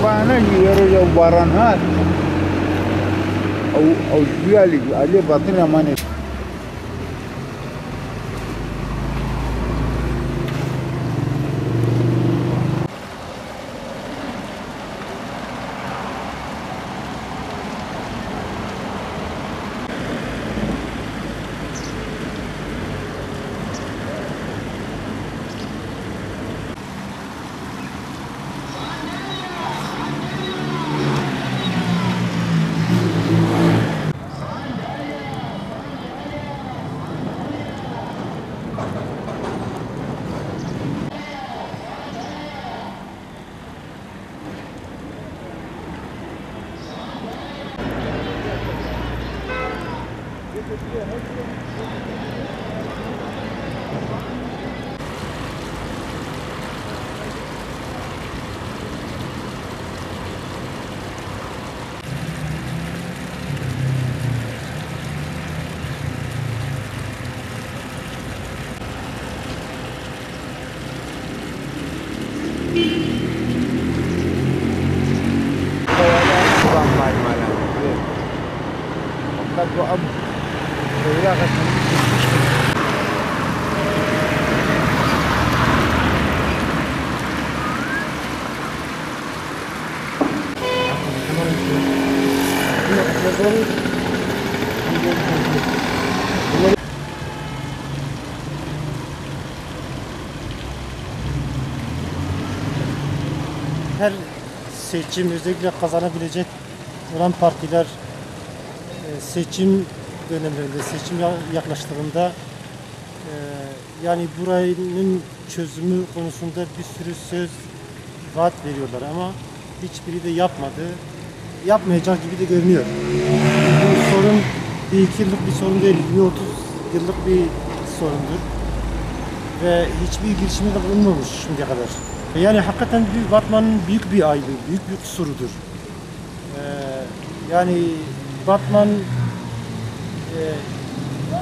Mana yere ya baran ha. Au juali ale batina mane. Her seçim, özellikle kazanabilecek olan partiler seçim dönemlerinde, seçim yaklaştığında yani buranın çözümü konusunda bir sürü söz, vaat veriyorlar ama hiçbiri de yapmadı. Yapmayacak gibi de görünüyor. Bu sorun bir iki yıllık bir sorun değil, 30 yıllık bir sorundur. Ve hiçbir girişimde de bulunmamış şimdiye kadar. Yani hakikaten Batman'ın büyük bir ayıbı, büyük bir kusurudur. Yani Batman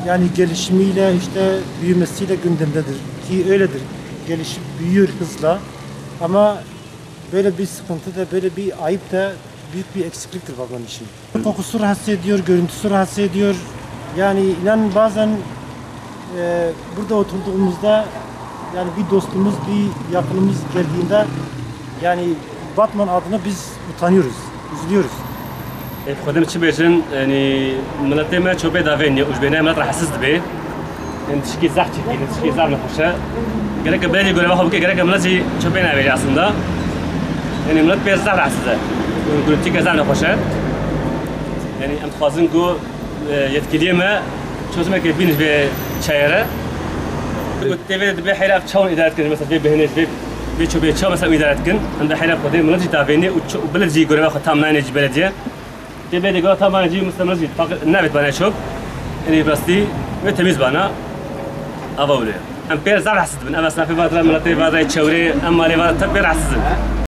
yani gelişimiyle işte büyümesiyle gündemdedir ki öyledir. Gelişip büyüyor hızla ama böyle bir sıkıntı da böyle bir ayıp da büyük bir eksikliktir Batman için. Kokusu rahatsız ediyor, görüntüsü rahatsız ediyor. Yani inan bazen burada oturduğumuzda yani bir dostumuz, bir yakınımız geldiğinde yani Batman adına biz utanıyoruz, üzülüyoruz. خودم چی بیشترین یعنی ملت ما چوبه داوینی اوج بینه ملت راحسست به این تشکی زخ چی این تشکی زار نخوشه گرک بری گره وحب که گرک ملت چوبه نبیری aslında yani ملت بیش زار راحسته گروه تیک زار نخوشه yani ام خوازن کو yetkiliye mi çözüme ki biniz bir çayıra تبي تبي حيلة تشاون إدارة كن مثلا تبي بهنيش تبي تشوبي تشاون مثلا إدارة كن عند حيلة قديم ملت داويني وبلد جي قريبا ختام ناينج بلدية تبي دقيقة تمام يجي مثلا مسجد فقط نبت بنا شوب يعني برستي وتميز بنا أبولي أم بير زار حسد من أما سنافي بادرة ملتي بادرة تشوري أما لي بادرة تبير حسد